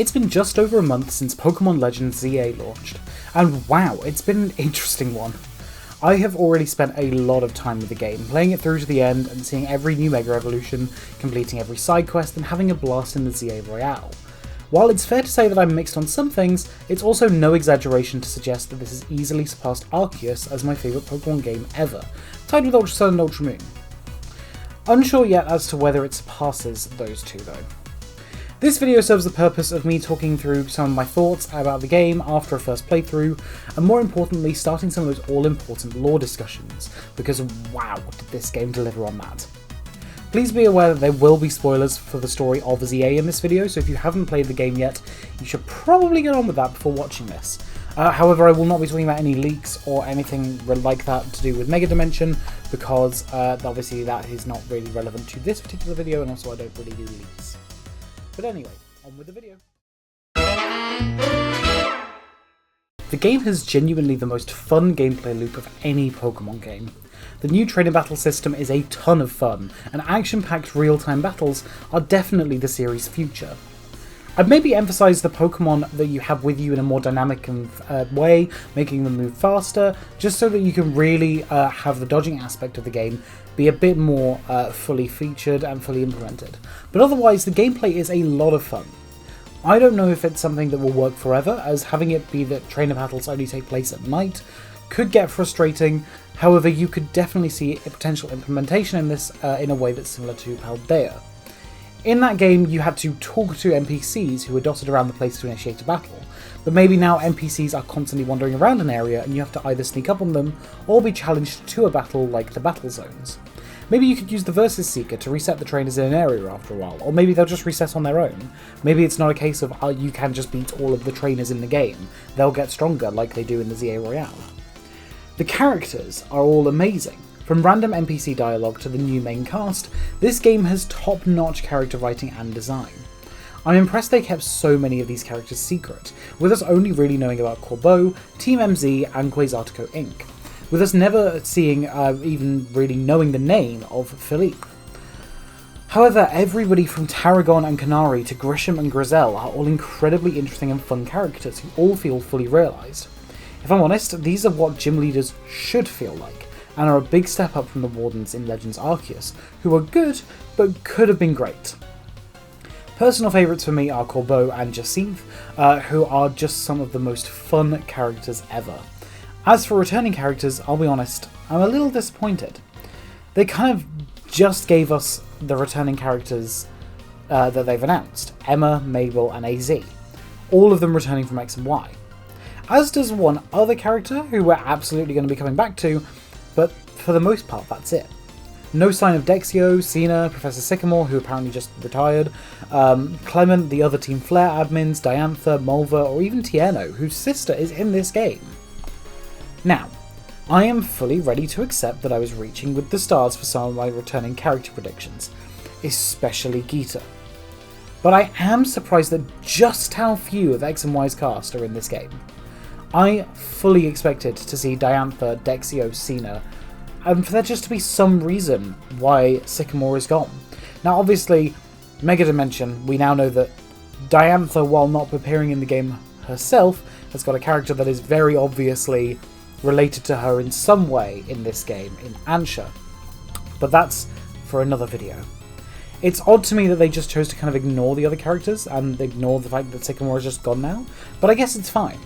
It's been just over a month since Pokémon Legends ZA launched, and wow, it's been an interesting one. I have already spent a lot of time with the game, playing it through to the end and seeing every new Mega Evolution, completing every side quest and having a blast in the ZA Royale. While it's fair to say that I'm mixed on some things, it's also no exaggeration to suggest that this has easily surpassed Arceus as my favourite Pokémon game ever, tied with Ultra Sun and Ultra Moon. Unsure yet as to whether it surpasses those two though. This video serves the purpose of me talking through some of my thoughts about the game after a first playthrough, and more importantly starting some of those all-important lore discussions, because wow did this game deliver on that. Please be aware that there will be spoilers for the story of ZA in this video, so if you haven't played the game yet, you should probably get on with that before watching this. However, I will not be talking about any leaks or anything like that to do with Mega Dimension, because obviously that is not really relevant to this particular video, and also I don't really do leaks. But anyway, on with the video. The game has genuinely the most fun gameplay loop of any Pokémon game. The new training battle system is a ton of fun, and action-packed real-time battles are definitely the series' future. I'd maybe emphasise the Pokémon that you have with you in a more dynamic way, making them move faster, just so that you can really have the dodging aspect of the game be a bit more fully featured and fully implemented. But otherwise, the gameplay is a lot of fun. I don't know if it's something that will work forever, as having it be that trainer battles only take place at night could get frustrating. However, you could definitely see a potential implementation in this in a way that's similar to Paldea. In that game, you had to talk to NPCs who were dotted around the place to initiate a battle, but maybe now NPCs are constantly wandering around an area and you have to either sneak up on them or be challenged to a battle like the battle zones. Maybe you could use the Versus Seeker to reset the trainers in an area after a while, or maybe they'll just reset on their own. Maybe it's not a case of you can just beat all of the trainers in the game, they'll get stronger like they do in the ZA Royale. The characters are all amazing. From random NPC dialogue to the new main cast, this game has top-notch character writing and design. I'm impressed they kept so many of these characters secret, with us only really knowing about Corbeau, Team MZ and Quasartico Inc., with us never seeing, even really knowing the name of Philippe. However, everybody from Tarragon and Canary to Grisham and Grizel are all incredibly interesting and fun characters who all feel fully realised. If I'm honest, these are what gym leaders should feel like, and are a big step up from the Wardens in Legends Arceus, who are good, but could have been great. Personal favourites for me are Corbeau and Jacinth, who are just some of the most fun characters ever. As for returning characters, I'll be honest, I'm a little disappointed. They kind of just gave us the returning characters that they've announced, Emma, Mabel and AZ, all of them returning from X and Y. As does one other character who we're absolutely going to be coming back to, but for the most part that's it. No sign of Dexio, Cena, Professor Sycamore, who apparently just retired, Clement, the other Team Flare admins, Diantha, Mulva, or even Tierno, whose sister is in this game. Now, I am fully ready to accept that I was reaching with the stars for some of my returning character predictions, especially Geeta. But I am surprised at just how few of X and Y's cast are in this game. I fully expected to see Diantha, Dexio, Cena, and for there just to be some reason why Sycamore is gone. Now obviously, Mega Dimension, we now know that Diantha, while not appearing in the game herself, has got a character that is very obviously related to her in some way in this game, in Ansha. But that's for another video. It's odd to me that they just chose to kind of ignore the other characters and ignore the fact that Sycamore is just gone now, but I guess it's fine.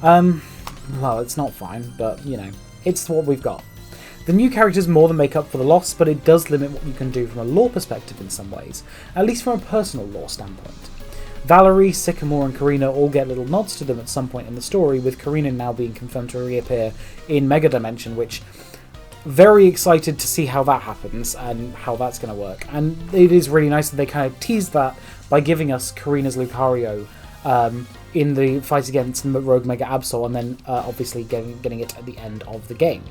Well, it's not fine, but, you know, it's what we've got. The new characters more than make up for the loss, but it does limit what you can do from a lore perspective in some ways, at least from a personal lore standpoint. Valerie, Sycamore and Karina all get little nods to them at some point in the story, with Karina now being confirmed to reappear in Mega Dimension, which very excited to see how that happens and how that's going to work. And it is really nice that they kind of teased that by giving us Karina's Lucario in the fight against Rogue Mega Absol, and then obviously getting it at the end of the game.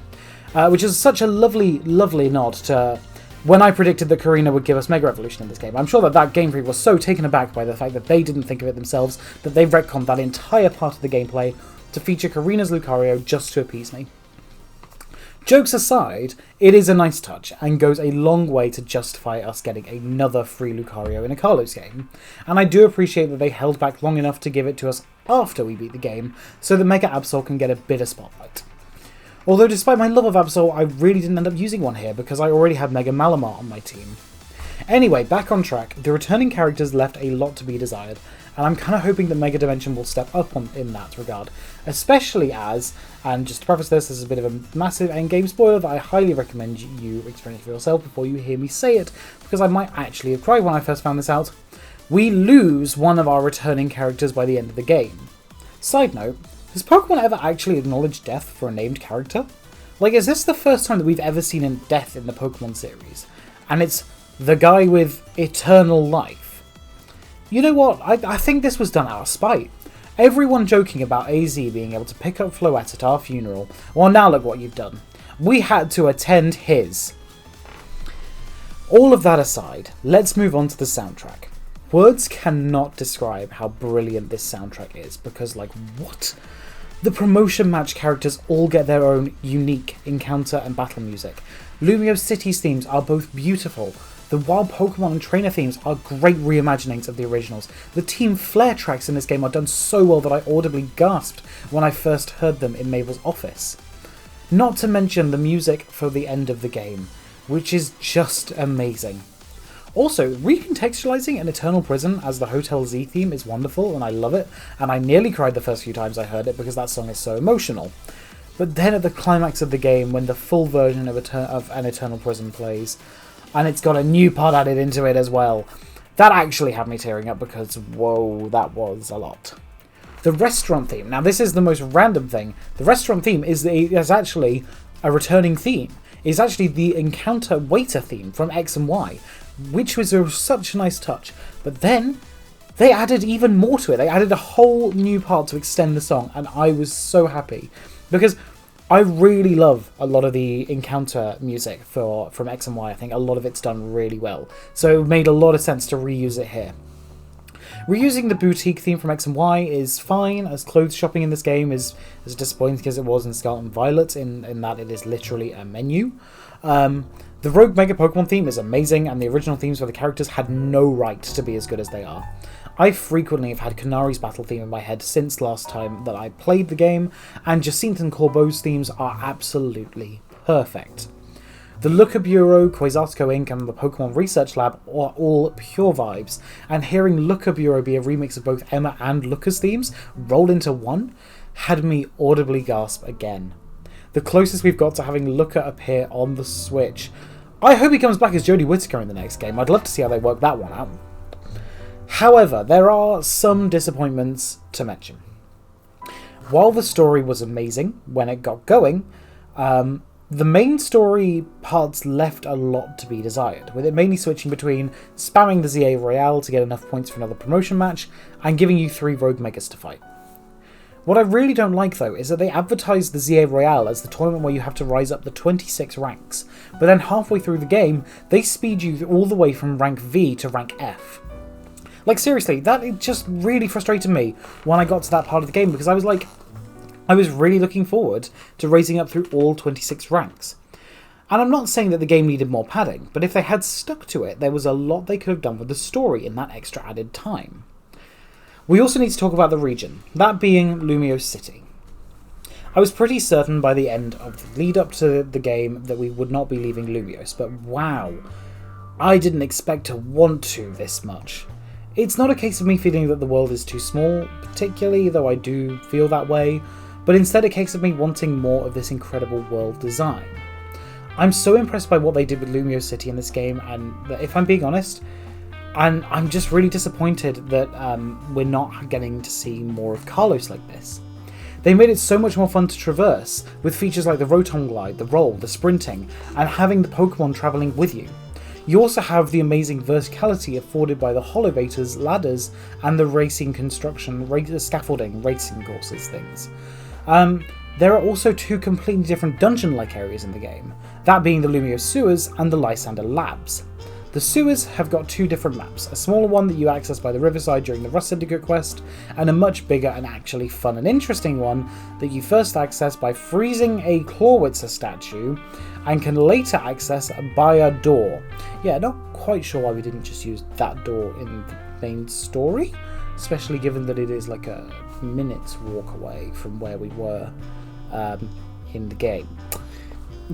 Which is such a lovely, lovely nod to when I predicted that Karina would give us Mega Evolution in this game. I'm sure that Game Freak was so taken aback by the fact that they didn't think of it themselves that they retconned that entire part of the gameplay to feature Karina's Lucario just to appease me. Jokes aside, it is a nice touch and goes a long way to justify us getting another free Lucario in a Carlos game, and I do appreciate that they held back long enough to give it to us after we beat the game, so that Mega Absol can get a bit of spotlight. Although despite my love of Absol, I really didn't end up using one here because I already had Mega Malamar on my team. Anyway, back on track, the returning characters left a lot to be desired, and I'm kind of hoping that Mega Dimension will step up in that regard, especially as, and just to preface this is a bit of a massive endgame spoiler that I highly recommend you experience for yourself before you hear me say it, because I might actually have cried when I first found this out, we lose one of our returning characters by the end of the game. Side note, has Pokemon ever actually acknowledged death for a named character? Like, is this the first time that we've ever seen a death in the Pokemon series? And it's the guy with eternal life. You know what? I think this was done out of spite. Everyone joking about AZ being able to pick up Floette at our funeral. Well, now look what you've done. We had to attend his. All of that aside, let's move on to the soundtrack. Words cannot describe how brilliant this soundtrack is, because, like, what? The promotion match characters all get their own unique encounter and battle music. Lumiose City's themes are both beautiful. The Wild Pokemon and Trainer themes are great reimaginings of the originals. The Team Flare tracks in this game are done so well that I audibly gasped when I first heard them in Mabel's office. Not to mention the music for the end of the game, which is just amazing. Also, recontextualizing an Eternal Prison as the Hotel Z theme is wonderful, and I love it, and I nearly cried the first few times I heard it because that song is so emotional. But then at the climax of the game, when the full version of an Eternal Prison plays, and it's got a new part added into it as well, that actually had me tearing up because, whoa, that was a lot. The restaurant theme. Now, this is the most random thing. The restaurant theme is actually a returning theme. It's actually the Encounter Waiter theme from X and Y, which was such a nice touch. But then they added even more to it. They added a whole new part to extend the song, and I was so happy because I really love a lot of the Encounter music from X and Y. I think a lot of it's done really well, so it made a lot of sense to reuse it here. Reusing the boutique theme from X and Y is fine, as clothes shopping in this game is as disappointing as it was in Scarlet and Violet, in that it is literally a menu. The Rogue Mega Pokemon theme is amazing, and the original themes for the characters had no right to be as good as they are. I frequently have had Canari's battle theme in my head since last time that I played the game, and Jacinthe and Corbeau's themes are absolutely perfect. The Looker Bureau, Quasartico Inc. and the Pokemon Research Lab are all pure vibes, and hearing Looker Bureau be a remix of both Emma and Looker's themes rolled into one had me audibly gasp again. The closest we've got to having Looker appear on the Switch. I hope he comes back as Jodie Whittaker in the next game. I'd love to see how they work that one out. However, there are some disappointments to mention. While the story was amazing when it got going, the main story parts left a lot to be desired, with it mainly switching between spamming the ZA Royale to get enough points for another promotion match, and giving you 3 Rogue Megas to fight. What I really don't like, though, is that they advertise the ZA Royale as the tournament where you have to rise up the 26 ranks, but then halfway through the game, they speed you all the way from rank V to rank F. Like, seriously, that just really frustrated me when I got to that part of the game, because I was really looking forward to raising up through all 26 ranks. And I'm not saying that the game needed more padding, but if they had stuck to it, there was a lot they could have done with the story in that extra added time. We also need to talk about the region, that being Lumiose City. I was pretty certain by the end of the lead up to the game that we would not be leaving Lumiose, but wow, I didn't expect to want to this much. It's not a case of me feeling that the world is too small, particularly, though I do feel that way, but instead a case of me wanting more of this incredible world design. I'm so impressed by what they did with Lumiose City in this game, and if I'm being honest, I'm just really disappointed that we're not getting to see more of Carlos like this. They made it so much more fun to traverse, with features like the Rotom Glide, the Roll, the Sprinting, and having the Pokemon travelling with you. You also have the amazing verticality afforded by the Holovators, ladders, and the racing construction, scaffolding, racing courses things. There are also 2 completely different dungeon-like areas in the game, that being the Lumiose Sewers and the Lysander Labs. The sewers have got two different maps, a smaller one that you access by the riverside during the Rust Syndicate quest, and a much bigger and actually fun and interesting one that you first access by freezing a Clawitzer statue and can later access by a door. Yeah, not quite sure why we didn't just use that door in the main story, especially given that it is like a minute's walk away from where we were in the game.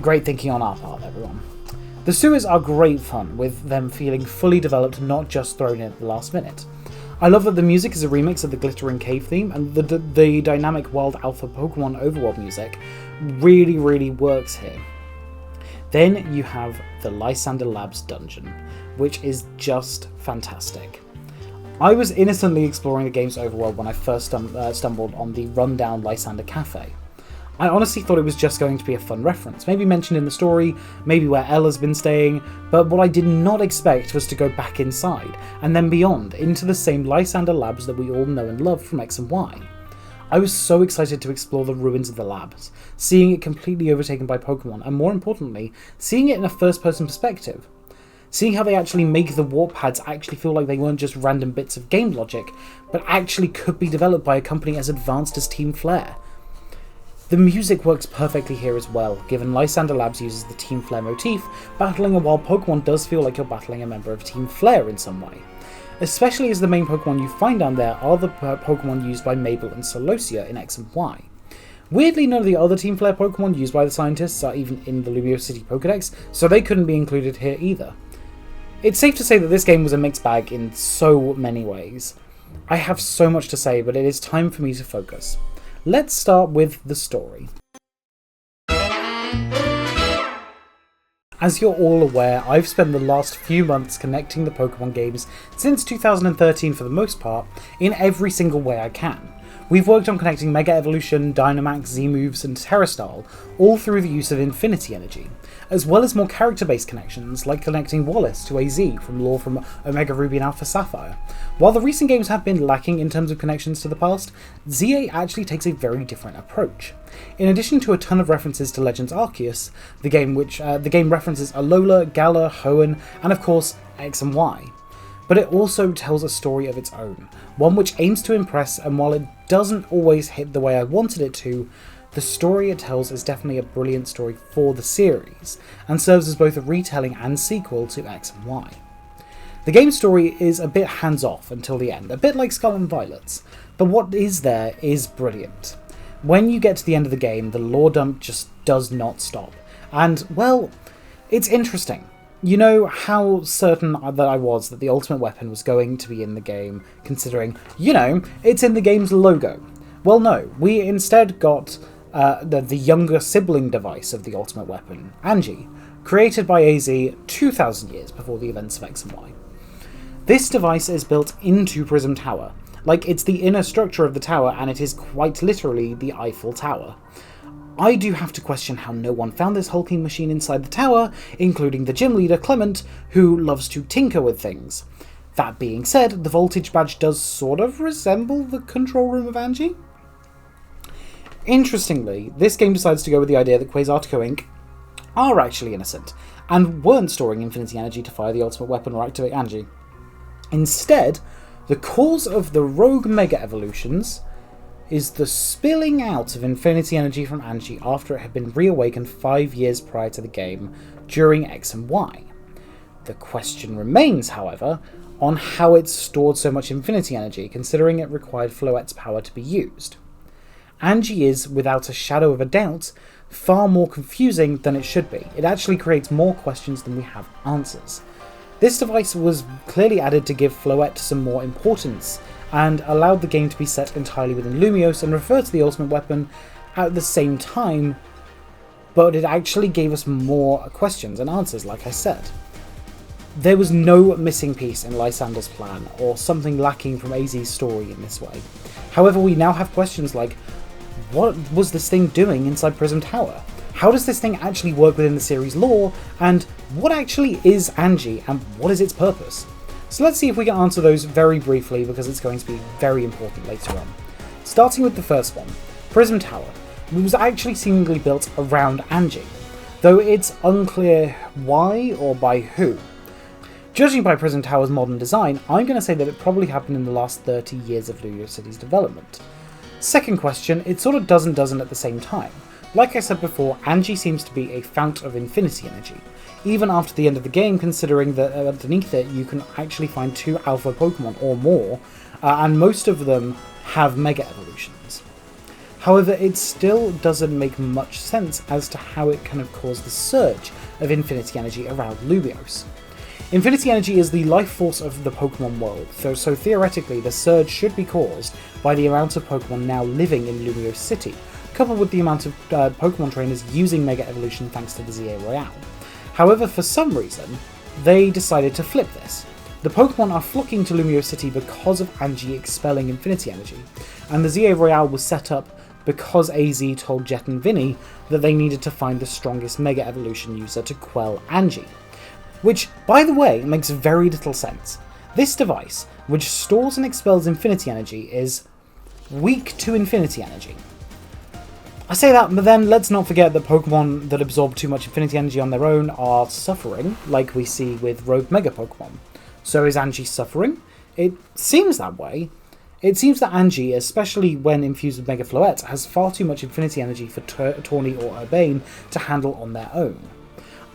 Great thinking on our part, everyone. The sewers are great fun, with them feeling fully developed, not just thrown in at the last minute. I love that the music is a remix of the Glittering Cave theme, and the dynamic Wild Alpha Pokemon Overworld music really works here. Then you have the Lysander Labs dungeon, which is just fantastic. I was innocently exploring the game's overworld when I first stumbled on the rundown Lysander Cafe. I honestly thought it was just going to be a fun reference, maybe mentioned in the story, maybe where Ella's been staying, but what I did not expect was to go back inside, and then beyond, into the same Lysander labs that we all know and love from X and Y. I was so excited to explore the ruins of the labs, seeing it completely overtaken by Pokemon, and more importantly, seeing it in a first-person perspective. Seeing how they actually make the warp pads actually feel like they weren't just random bits of game logic, but actually could be developed by a company as advanced as Team Flare. The music works perfectly here as well, given Lysander Labs uses the Team Flare motif, battling a wild Pokemon does feel like you're battling a member of Team Flare in some way. Especially as the main Pokemon you find down there are the Pokemon used by Mabel and Celosia in X and Y. Weirdly, none of the other Team Flare Pokemon used by the scientists are even in the Lumiose City Pokédex, so they couldn't be included here either. It's safe to say that this game was a mixed bag in so many ways. I have so much to say, but it is time for me to focus. Let's start with the story. As you're all aware, I've spent the last few months connecting the Pokemon games since 2013 for the most part, in every single way I can. We've worked on connecting Mega Evolution, Dynamax, Z-Moves and Terrastyle, all through the use of Infinity Energy, as well as more character-based connections like connecting Wallace to AZ from lore from Omega Ruby and Alpha Sapphire. While the recent games have been lacking in terms of connections to the past, ZA actually takes a very different approach. In addition to a ton of references to Legends Arceus, the game references Alola, Galar, Hoenn, and of course X and Y. But it also tells a story of its own, one which aims to impress, and while it doesn't always hit the way I wanted it to, the story it tells is definitely a brilliant story for the series, and serves as both a retelling and sequel to X and Y. The game's story is a bit hands-off until the end, a bit like Scarlet and Violet's, but what is there is brilliant. When you get to the end of the game, the lore dump just does not stop, and, well, it's interesting. You know how certain that I was that the ultimate weapon was going to be in the game, considering, you know, it's in the game's logo. Well no, we instead got the younger sibling device of the ultimate weapon, Angie, created by AZ 2,000 years before the events of X and Y. This device is built into Prism Tower, like it's the inner structure of the tower, and it is quite literally the Eiffel Tower. I do have to question how no one found this hulking machine inside the tower, including the gym leader Clement, who loves to tinker with things. That being said, the voltage badge does sort of resemble the control room of Angie. Interestingly, this game decides to go with the idea that Quasartico Inc. are actually innocent, and weren't storing Infinity Energy to fire the ultimate weapon or activate Angie. Instead, the cause of the rogue Mega Evolutions is the spilling out of Infinity Energy from Angie after it had been reawakened 5 years prior to the game, during X and Y. The question remains, however, on how it stored so much Infinity Energy, considering it required Floette's power to be used. Angie is, without a shadow of a doubt, far more confusing than it should be. It actually creates more questions than we have answers. This device was clearly added to give Floette some more importance, and allowed the game to be set entirely within Lumiose and refer to the ultimate weapon at the same time, but it actually gave us more questions and answers, like I said. There was no missing piece in Lysander's plan, or something lacking from AZ's story in this way. However, we now have questions like, what was this thing doing inside Prism Tower? How does this thing actually work within the series lore? And what actually is Angie, and what is its purpose? So let's see if we can answer those very briefly, because it's going to be very important later on. Starting with the first one, Prism Tower. It was actually seemingly built around Angie, though it's unclear why or by who. Judging by Prison Tower's modern design, I'm going to say that it probably happened in the last 30 years of Lumiose City's development. Second question, it sort of doesn't at the same time. Like I said before, Angie seems to be a fount of infinity energy, even after the end of the game, considering that underneath it you can actually find 2 alpha Pokemon or more, and most of them have Mega Evolutions. However, it still doesn't make much sense as to how it kind of caused the surge of infinity energy around Lumiose. Infinity energy is the life force of the Pokemon world, so theoretically the surge should be caused by the amount of Pokemon now living in Lumiose City, coupled with the amount of Pokemon trainers using Mega Evolution thanks to the ZA Royale. However, for some reason, they decided to flip this. The Pokemon are flocking to Lumiose City because of Angie expelling Infinity Energy, and the ZA Royale was set up because AZ told Jet and Vinny that they needed to find the strongest Mega Evolution user to quell Angie. Which, by the way, makes very little sense. This device, which stores and expels Infinity Energy, is weak to Infinity Energy. I say that, but then let's not forget that Pokemon that absorb too much Infinity Energy on their own are suffering, like we see with Rogue Mega Pokemon. So is Angie suffering? It seems that way. It seems that Angie, especially when infused with Mega Floette, has far too much Infinity Energy for Tawny or Urbane to handle on their own.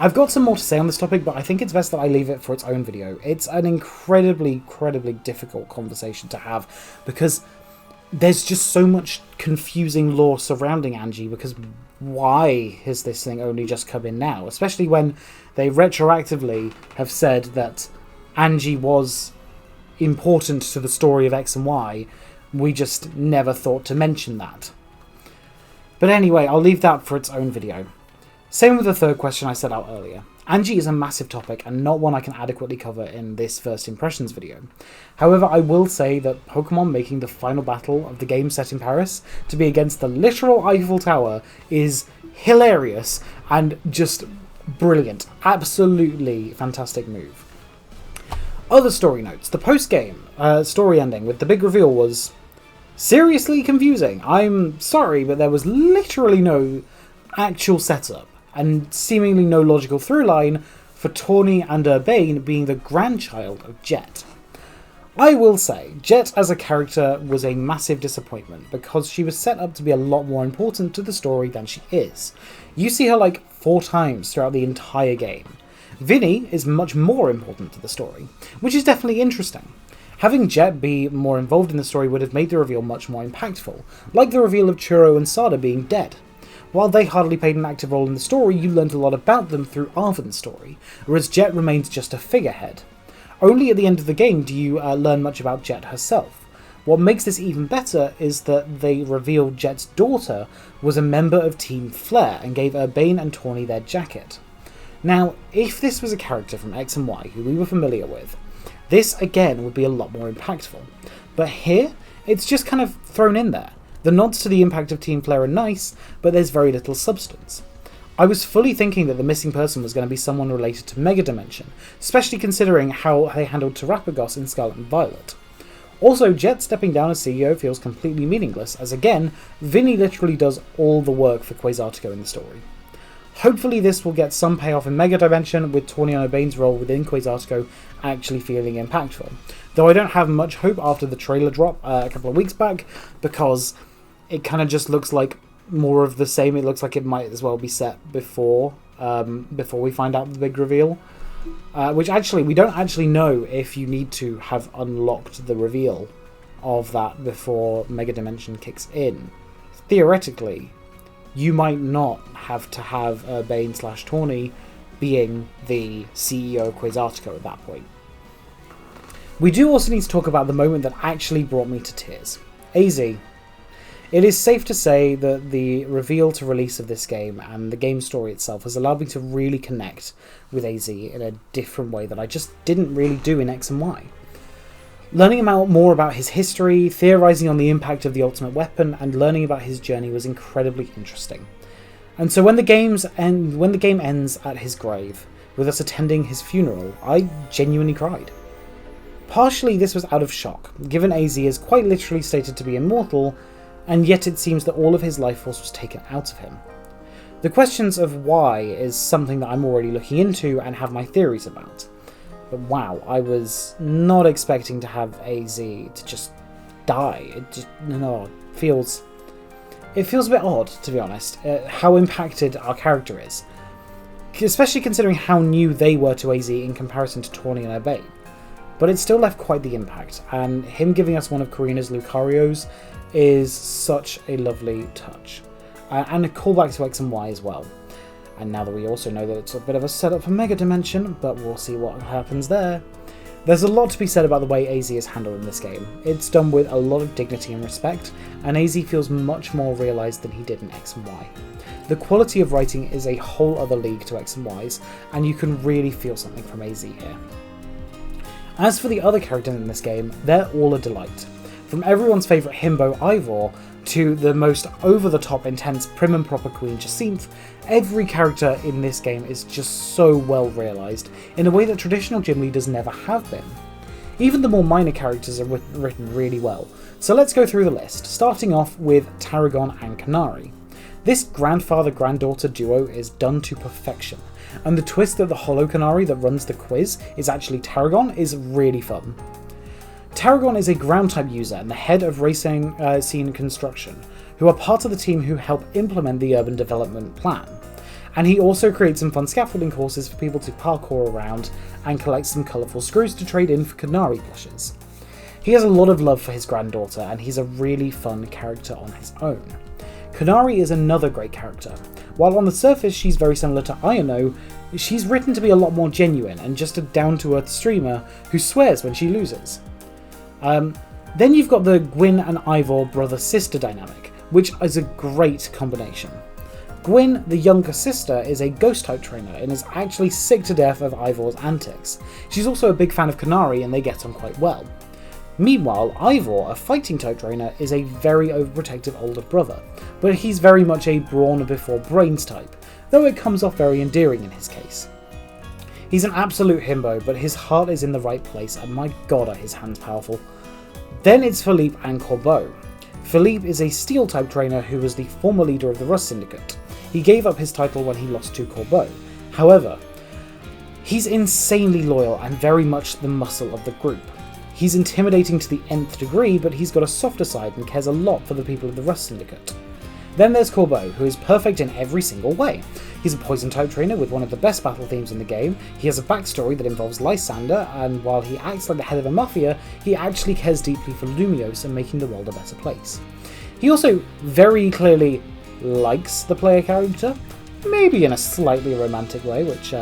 I've got some more to say on this topic, but I think it's best that I leave it for its own video. It's an incredibly difficult conversation to have, because there's just so much confusing lore surrounding Angie, because why has this thing only just come in now? Especially when they retroactively have said that Angie was important to the story of X and Y. We just never thought to mention that. But anyway, I'll leave that for its own video. Same with the third question I set out earlier. Angie is a massive topic and not one I can adequately cover in this first impressions video. However, I will say that Pokemon making the final battle of the game set in Paris to be against the literal Eiffel Tower is hilarious and just brilliant. Absolutely fantastic move. Other story notes. The post-game story ending with the big reveal was seriously confusing. I'm sorry, but there was literally no actual setup and seemingly no logical through line for Tawny and Urbane being the grandchild of Jet. I will say, Jet as a character was a massive disappointment because she was set up to be a lot more important to the story than she is. You see her like 4 times throughout the entire game. Vinny is much more important to the story, which is definitely interesting. Having Jet be more involved in the story would have made the reveal much more impactful, like the reveal of Churro and Sada being dead. While they hardly played an active role in the story, you learned a lot about them through Arven's story, whereas Jet remains just a figurehead. Only at the end of the game do you learn much about Jet herself. What makes this even better is that they revealed Jet's daughter was a member of Team Flare and gave Urbane and Tawny their jacket. Now, if this was a character from X and Y who we were familiar with, this again would be a lot more impactful. But here, it's just kind of thrown in there. The nods to the impact of Team Flare are nice, but there's very little substance. I was fully thinking that the missing person was going to be someone related to Mega Dimension, especially considering how they handled Terapagos in Scarlet and Violet. Also, Jet stepping down as CEO feels completely meaningless, as again, Vinny literally does all the work for Quasartico in the story. Hopefully this will get some payoff in Mega Dimension, with Tawny and Urbane's role within Quasartico actually feeling impactful. Though I don't have much hope after the trailer drop a couple of weeks back, because it kind of just looks like more of the same. It looks like it might as well be set before we find out the big reveal. Which actually, we don't actually know if you need to have unlocked the reveal of that before Mega Dimension kicks in. Theoretically, you might not have to have Urbane/Tawny being the CEO of Quasartico at that point. We do also need to talk about the moment that actually brought me to tears. AZ. It is safe to say that the reveal to release of this game and the game story itself has allowed me to really connect with AZ in a different way that I just didn't really do in X and Y. Learning more about his history, theorising on the impact of the ultimate weapon, and learning about his journey was incredibly interesting. And so when the game ends at his grave, with us attending his funeral, I genuinely cried. Partially this was out of shock, given AZ is quite literally stated to be immortal, and yet it seems that all of his life force was taken out of him. The questions of why is something that I'm already looking into and have my theories about. But wow, I was not expecting to have AZ to just die. It just, no, it feels a bit odd, to be honest, how impacted our character is. Especially considering how new they were to AZ in comparison to Tawny and Obey. But it still left quite the impact, and him giving us one of Karina's Lucarios is such a lovely touch. And a callback to X and Y as well. And now that we also know that it's a bit of a setup for Mega Dimension, but we'll see what happens there. There's a lot to be said about the way AZ is handled in this game. It's done with a lot of dignity and respect, and AZ feels much more realised than he did in X and Y. The quality of writing is a whole other league to X and Y's, and you can really feel something from AZ here. As for the other characters in this game, they're all a delight. From everyone's favourite himbo Ivor, to the most over-the-top intense prim and proper Queen Jacinth, every character in this game is just so well realised, in a way that traditional gym leaders never have been. Even the more minor characters are written really well, so let's go through the list, starting off with Tarragon and Canary. This grandfather-granddaughter duo is done to perfection, and the twist that the Hollow Canary that runs the quiz is actually Tarragon is really fun. Tarragon is a ground-type user and the head of racing scene construction, who are part of the team who help implement the urban development plan. And he also creates some fun scaffolding courses for people to parkour around and collect some colourful screws to trade in for Canary plushes. He has a lot of love for his granddaughter, and he's a really fun character on his own. Canary is another great character. While on the surface she's very similar to Iono, she's written to be a lot more genuine and just a down-to-earth streamer who swears when she loses. Then you've got the Gwyn and Ivor brother-sister dynamic, which is a great combination. Gwyn, the younger sister, is a ghost-type trainer and is actually sick to death of Ivor's antics. She's also a big fan of Canary and they get on quite well. Meanwhile, Ivor, a fighting-type trainer, is a very overprotective older brother, but he's very much a brawn before brains type, though it comes off very endearing in his case. He's an absolute himbo, but his heart is in the right place, and my god are his hands powerful. Then it's Philippe and Corbeau. Philippe is a steel-type trainer who was the former leader of the Rust Syndicate. He gave up his title when he lost to Corbeau. However, he's insanely loyal and very much the muscle of the group. He's intimidating to the nth degree, but he's got a softer side and cares a lot for the people of the Rust Syndicate. Then there's Corbeau, who is perfect in every single way. He's a poison-type trainer with one of the best battle themes in the game, he has a backstory that involves Lysander, and while he acts like the head of a mafia, he actually cares deeply for Lumiose and making the world a better place. He also very clearly likes the player character, maybe in a slightly romantic way, which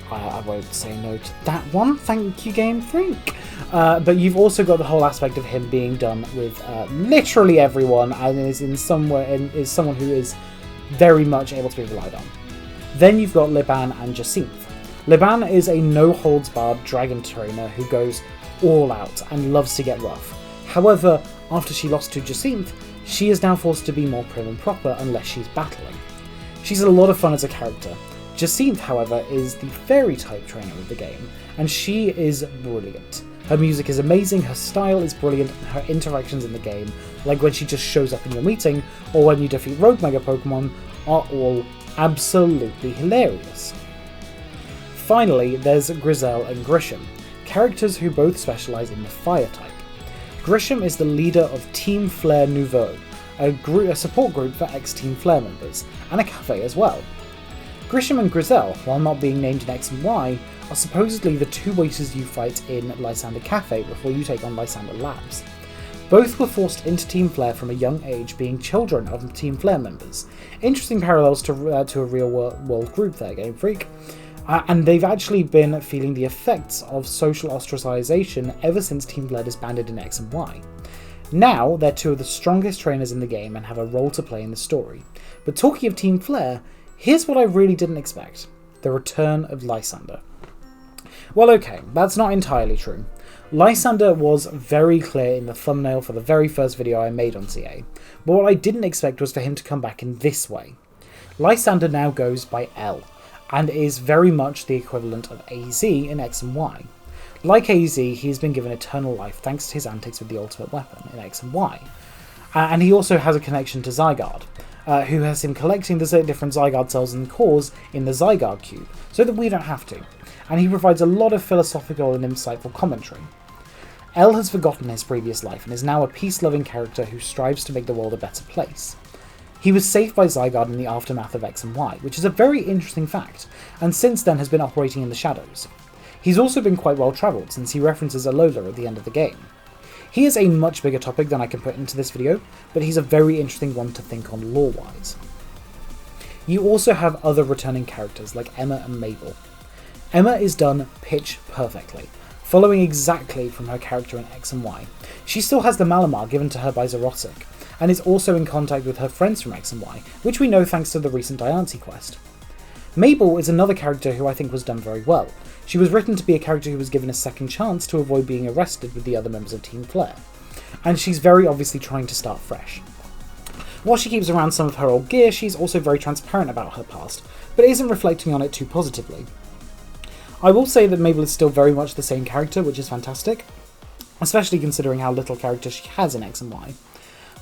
I won't say no to that one, thank you Game Freak. But you've also got the whole aspect of him being done with literally everyone, and is someone who is very much able to be relied on. Then you've got Liban and Jacinth. Liban is a no-holds-barred dragon trainer who goes all out and loves to get rough. However, after she lost to Jacinth, she is now forced to be more prim and proper unless she's battling. She's a lot of fun as a character. Jacinth, however, is the fairy-type trainer of the game, and she is brilliant. Her music is amazing, her style is brilliant, and her interactions in the game, like when she just shows up in your meeting, or when you defeat Rogue Mega Pokemon, are all absolutely hilarious. Finally, there's Grizel and Grisham, characters who both specialise in the fire type. Grisham is the leader of Team Flare Nouveau, a support group for ex-Team Flare members, and a cafe as well. Grisham and Grizel, while not being named in X and Y, are supposedly the two waiters you fight in Lysander Cafe before you take on Lysander Labs. Both were forced into Team Flare from a young age, being children of Team Flare members. Interesting parallels to a real world group there, Game Freak. And they've actually been feeling the effects of social ostracization ever since Team Flare disbanded in X and Y. Now, they're two of the strongest trainers in the game and have a role to play in the story. But talking of Team Flare, here's what I really didn't expect. The return of Lysander. Well, okay, that's not entirely true. Lysander was very clear in the thumbnail for the very first video I made on CA, but what I didn't expect was for him to come back in this way. Lysander now goes by L, and is very much the equivalent of AZ in X and Y. Like AZ, he has been given eternal life thanks to his antics with the ultimate weapon in X and Y. And he also has a connection to Zygarde, who has him collecting the different Zygarde cells and cores in the Zygarde cube, so that we don't have to. and he provides a lot of philosophical and insightful commentary. L has forgotten his previous life and is now a peace-loving character who strives to make the world a better place. He was saved by Zygarde in the aftermath of X and Y, which is a very interesting fact, and since then has been operating in the shadows. He's also been quite well travelled, since he references Alola at the end of the game. He is a much bigger topic than I can put into this video, but he's a very interesting one to think on lore-wise. You also have other returning characters like Emma and Mabel. Emma is done pitch perfectly, following exactly from her character in X and Y. She still has the Malamar given to her by Zoroark, and is also in contact with her friends from X and Y, which we know thanks to the recent Diancie quest. Mabel is another character who I think was done very well. She was written to be a character who was given a second chance to avoid being arrested with the other members of Team Flare, and she's very obviously trying to start fresh. While she keeps around some of her old gear, she's also very transparent about her past, but isn't reflecting on it too positively. I will say that Mabel is still very much the same character, which is fantastic, especially considering how little character she has in X and Y.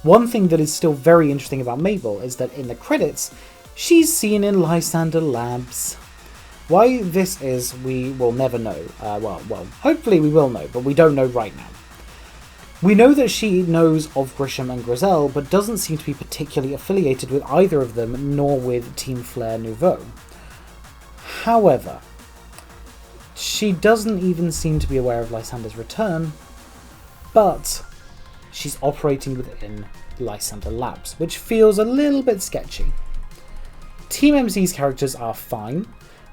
One thing that is still very interesting about Mabel is that in the credits, she's seen in Lysander Labs. Why this is, we will never know. Well, hopefully we will know, but we don't know right now. We know that she knows of Grisham and Grizel, but doesn't seem to be particularly affiliated with either of them, nor with Team Flare Nouveau. However, she doesn't even seem to be aware of Lysander's return, but she's operating within Lysander Labs, which feels a little bit sketchy. Team MC's characters are fine.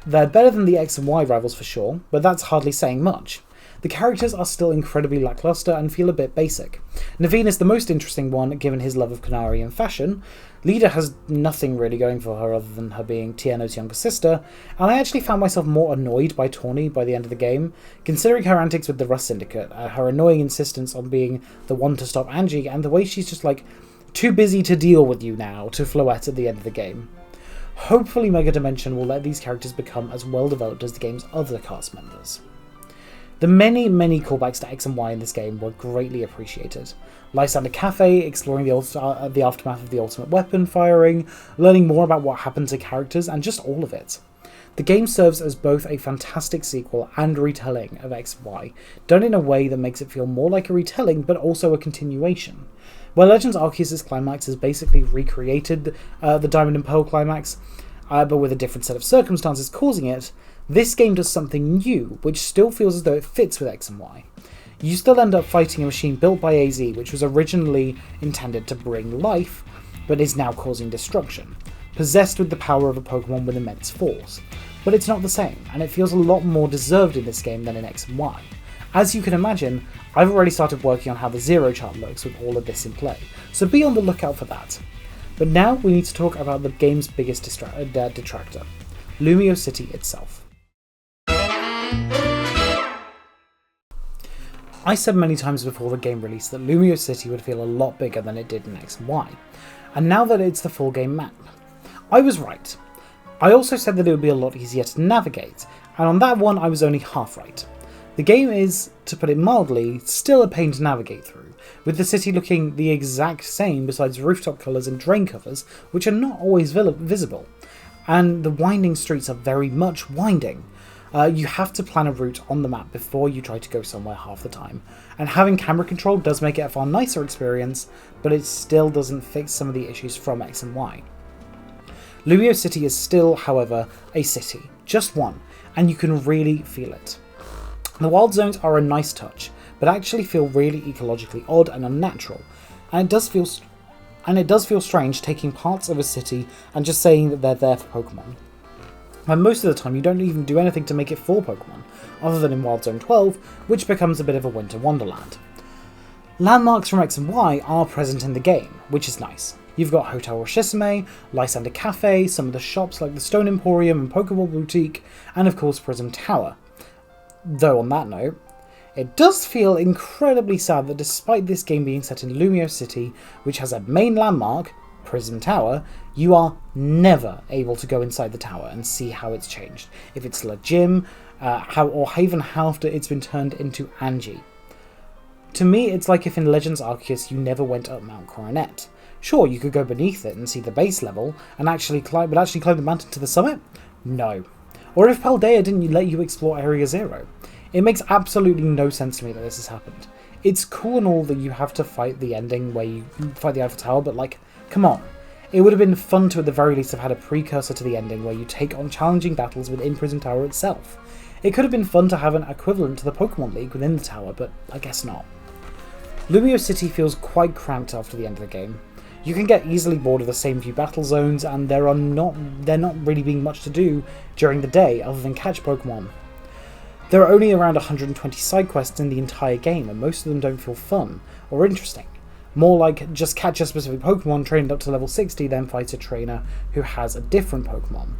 They're better than the X and Y rivals for sure, but that's hardly saying much. The characters are still incredibly lackluster and feel a bit basic. Naveen is the most interesting one, given his love of Canary and fashion. Lida has nothing really going for her other than her being Tierno's younger sister, and I actually found myself more annoyed by Tawny by the end of the game, considering her antics with the Rust Syndicate, her annoying insistence on being the one to stop Angie, and the way she's just like, too busy to deal with you now, to Floette at the end of the game. Hopefully Mega Dimension will let these characters become as well developed as the game's other cast members. The many callbacks to X and Y in this game were greatly appreciated. Lysander Cafe, exploring the aftermath of the Ultimate Weapon firing, learning more about what happened to characters, and just all of it. The game serves as both a fantastic sequel and retelling of X and Y, done in a way that makes it feel more like a retelling but also a continuation. Where Legends Arceus' climax has basically recreated the Diamond and Pearl climax, but with a different set of circumstances causing it, this game does something new, which still feels as though it fits with X and Y. You still end up fighting a machine built by AZ, which was originally intended to bring life, but is now causing destruction, possessed with the power of a Pokemon with immense force. But it's not the same, and it feels a lot more deserved in this game than in X and Y. As you can imagine, I've already started working on how the Zero chart looks with all of this in play, so be on the lookout for that. But now we need to talk about the game's biggest detractor, Lumiose City itself. I said many times before the game release that Lumiose City would feel a lot bigger than it did in X and Y, and now that it's the full game map, I was right. I also said that it would be a lot easier to navigate, and on that one I was only half right. The game is, to put it mildly, still a pain to navigate through, with the city looking the exact same besides rooftop colours and drain covers, which are not always visible, and the winding streets are very much winding. You have to plan a route on the map before you try to go somewhere half the time, and having camera control does make it a far nicer experience, but it still doesn't fix some of the issues from X and Y. Lumiose City is still, however, a city, just one, and you can really feel it. The wild zones are a nice touch, but actually feel really ecologically odd and unnatural, and it does feel strange taking parts of a city and just saying that they're there for Pokemon. And most of the time you don't even do anything to make it for Pokemon, other than in Wild Zone 12, which becomes a bit of a winter wonderland. Landmarks from X and Y are present in the game, which is nice. You've got Hotel Rochisime, Lysander Cafe, some of the shops like the Stone Emporium and Pokeball Boutique, and of course Prism Tower. Though on that note, it does feel incredibly sad that despite this game being set in Lumiose City, which has a main landmark, Prism Tower, you are never able to go inside the tower and see how it's changed. If it's still a gym, or even how after it's been turned into Angie. To me, it's like if in Legends Arceus you never went up Mount Coronet. Sure, you could go beneath it and see the base level, and actually climb the mountain to the summit? No. Or if Paldea didn't let you explore Area Zero. It makes absolutely no sense to me that this has happened. It's cool and all that you have to fight the ending where you fight the Eiffel Tower, but like, come on. It would have been fun to at the very least have had a precursor to the ending where you take on challenging battles within Prison Tower itself. It could have been fun to have an equivalent to the Pokémon League within the tower, but I guess not. Lumiose City feels quite cramped after the end of the game. You can get easily bored of the same few battle zones, and there not really being much to do during the day other than catch Pokemon. There are only around 120 side quests in the entire game, and most of them don't feel fun or interesting. More like just catch a specific Pokemon, train it up to level 60, then fight a trainer who has a different Pokemon.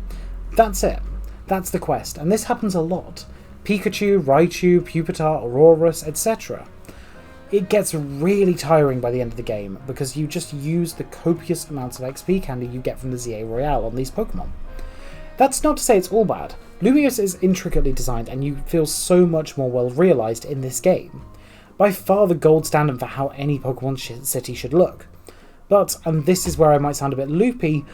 That's it. That's the quest, and this happens a lot. Pikachu, Raichu, Pupitar, Aurorus, etc. It gets really tiring by the end of the game, because you just use the copious amounts of XP candy you get from the ZA Royale on these Pokemon. That's not to say it's all bad. Lumiose is intricately designed, and you feel so much more well realised in this game. By far the gold standard for how any Pokemon city should look. But, and this is where I might sound a bit loopy,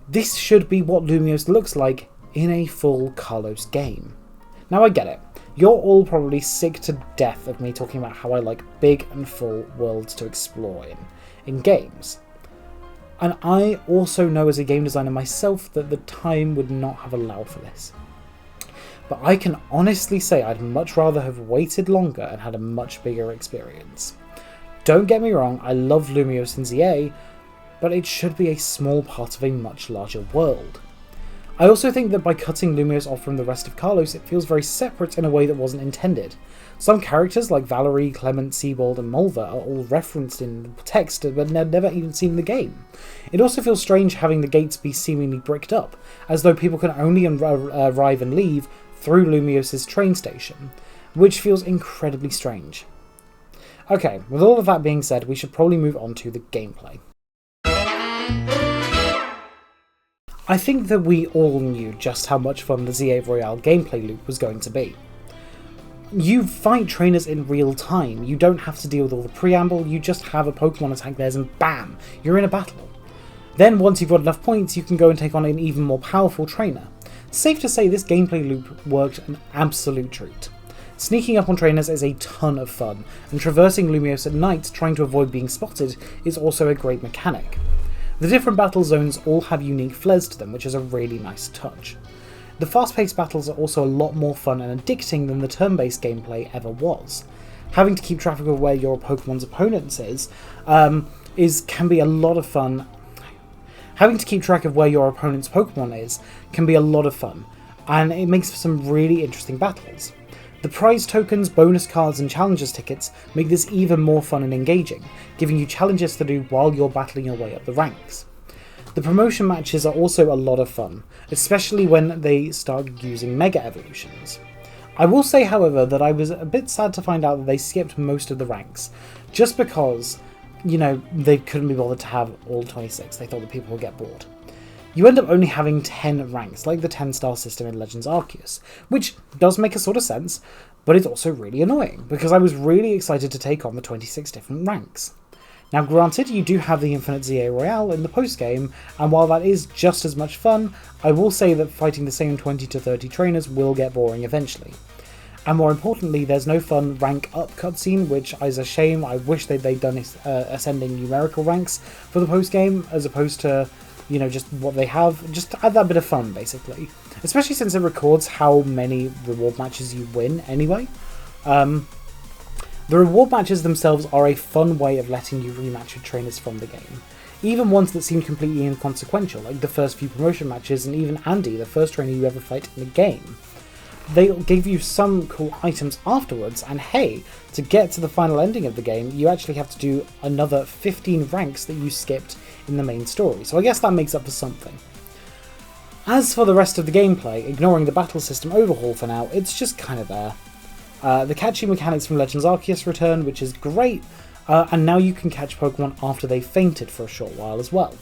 this should be what Lumiose looks like in a full Kalos game. Now I get it. You're all probably sick to death of me talking about how I like big and full worlds to explore in games. And I also know as a game designer myself that the time would not have allowed for this. But I can honestly say I'd much rather have waited longer and had a much bigger experience. Don't get me wrong, I love Lumiose and ZA, but it should be a small part of a much larger world. I also think that by cutting Lumiose off from the rest of Kalos, it feels very separate in a way that wasn't intended. Some characters like Valerie, Clement, Seabold and Mulva are all referenced in text but never even seen in the game. It also feels strange having the gates be seemingly bricked up, as though people can only arrive and leave through Lumiose's train station, which feels incredibly strange. Okay, with all of that being said, we should probably move on to the gameplay. I think that we all knew just how much fun the ZA Royale gameplay loop was going to be. You fight trainers in real time, you don't have to deal with all the preamble, you just have a Pokemon attack theirs and BAM! You're in a battle. Then once you've got enough points, you can go and take on an even more powerful trainer. Safe to say this gameplay loop worked an absolute treat. Sneaking up on trainers is a ton of fun, and traversing Lumiose at night trying to avoid being spotted is also a great mechanic. The different battle zones all have unique flares to them, which is a really nice touch. The fast-paced battles are also a lot more fun and addicting than the turn-based gameplay ever was. Having to keep track of where your Pokemon's opponent can be a lot of fun. Having to keep track of where your opponent's Pokemon is can be a lot of fun, and it makes for some really interesting battles. The prize tokens, bonus cards and challenges tickets make this even more fun and engaging, giving you challenges to do while you're battling your way up the ranks. The promotion matches are also a lot of fun, especially when they start using Mega Evolutions. I will say, however, that I was a bit sad to find out that they skipped most of the ranks, just because, they couldn't be bothered to have all 26, they thought that people would get bored. You end up only having 10 ranks, like the 10-star system in Legends Arceus, which does make a sort of sense, but it's also really annoying, because I was really excited to take on the 26 different ranks. Now granted, you do have the Infinite ZA Royale in the post-game, and while that is just as much fun, I will say that fighting the same 20 to 30 trainers will get boring eventually. And more importantly, there's no fun rank up cutscene, which is a shame. I wish they'd done ascending numerical ranks for the post-game, as opposed to just what they have, just to add that bit of fun, basically. Especially since it records how many reward matches you win, anyway. The reward matches themselves are a fun way of letting you rematch your trainers from the game. Even ones that seem completely inconsequential, like the first few promotion matches, and even Andy, the first trainer you ever fight in the game. They give you some cool items afterwards, and hey, to get to the final ending of the game, you actually have to do another 15 ranks that you skipped in the main story, so I guess that makes up for something. As for the rest of the gameplay, ignoring the battle system overhaul for now, it's just kind of there. The catching mechanics from Legends Arceus return, which is great, and now you can catch Pokemon after they've fainted for a short while as well.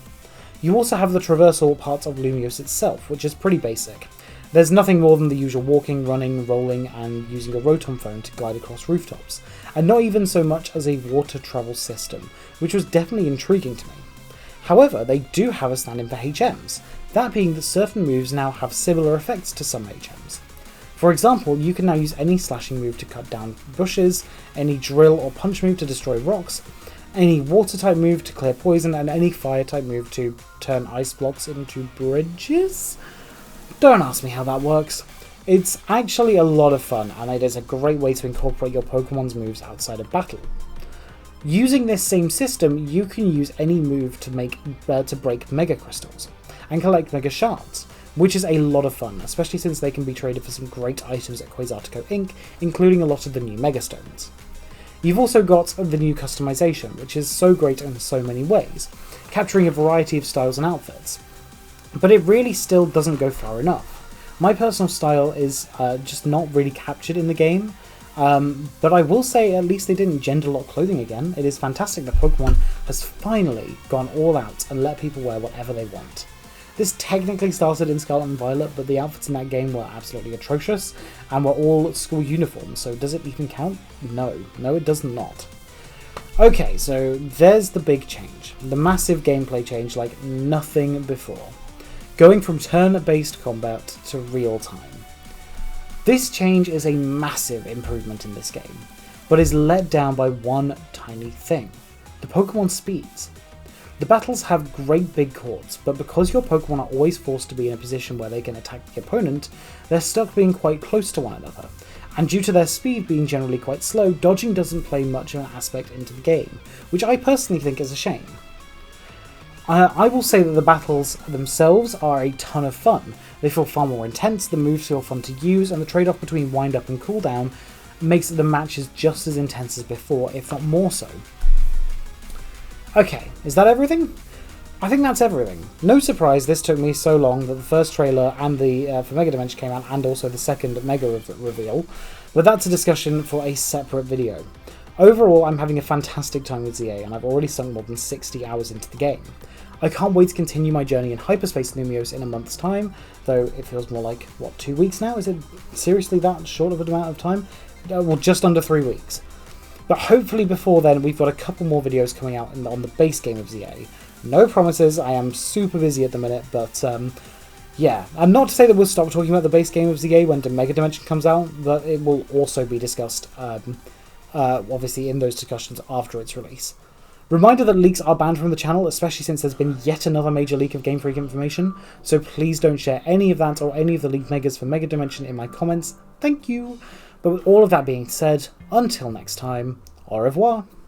You also have the traversal part of Lumiose itself, which is pretty basic. There's nothing more than the usual walking, running, rolling, and using a Rotom phone to glide across rooftops, and not even so much as a water travel system, which was definitely intriguing to me. However, they do have a stand-in for HMs, that being that certain moves now have similar effects to some HMs. For example, you can now use any slashing move to cut down bushes, any drill or punch move to destroy rocks, any water type move to clear poison, and any fire type move to turn ice blocks into bridges? Don't ask me how that works. It's actually a lot of fun, and it is a great way to incorporate your Pokemon's moves outside of battle. Using this same system, you can use any move to break Mega Crystals, and collect Mega Shards, which is a lot of fun, especially since they can be traded for some great items at Quasartico Inc., including a lot of the new Mega Stones. You've also got the new customization, which is so great in so many ways, capturing a variety of styles and outfits. But it really still doesn't go far enough. My personal style is just not really captured in the game, but I will say at least they didn't gender lock clothing again. It is fantastic that Pokemon has finally gone all out and let people wear whatever they want. This technically started in Scarlet and Violet, but the outfits in that game were absolutely atrocious, and were all school uniforms, so does it even count? No, it does not. Okay, so there's the big change. The massive gameplay change like nothing before. Going from turn-based combat to real-time. This change is a massive improvement in this game, but is let down by one tiny thing: the Pokemon speeds. The battles have great big chords, but because your Pokemon are always forced to be in a position where they can attack the opponent, they're stuck being quite close to one another, and due to their speed being generally quite slow, dodging doesn't play much of an aspect into the game, which I personally think is a shame. I will say that the battles themselves are a ton of fun. They feel far more intense, the moves feel fun to use, and the trade-off between wind-up and cooldown makes the matches just as intense as before, if not more so. Okay, is that everything? I think that's everything. No surprise this took me so long that the first trailer and the for Mega Dimension came out, and also the second Mega reveal, but that's a discussion for a separate video. Overall, I'm having a fantastic time with ZA, and I've already sunk more than 60 hours into the game. I can't wait to continue my journey in Hyperspace Lumiose in a month's time, though it feels more like, what, 2 weeks now? Is it seriously that short of an amount of time? Well, just under 3 weeks. But hopefully before then, we've got a couple more videos coming out on the base game of ZA. No promises, I am super busy at the minute, but yeah. And not to say that we'll stop talking about the base game of ZA when Mega Dimension comes out, but it will also be discussed, obviously, in those discussions after its release. Reminder that leaks are banned from the channel, especially since there's been yet another major leak of Game Freak information, so please don't share any of that or any of the leaked megas for Mega Dimension in my comments. Thank you! But with all of that being said, until next time, au revoir!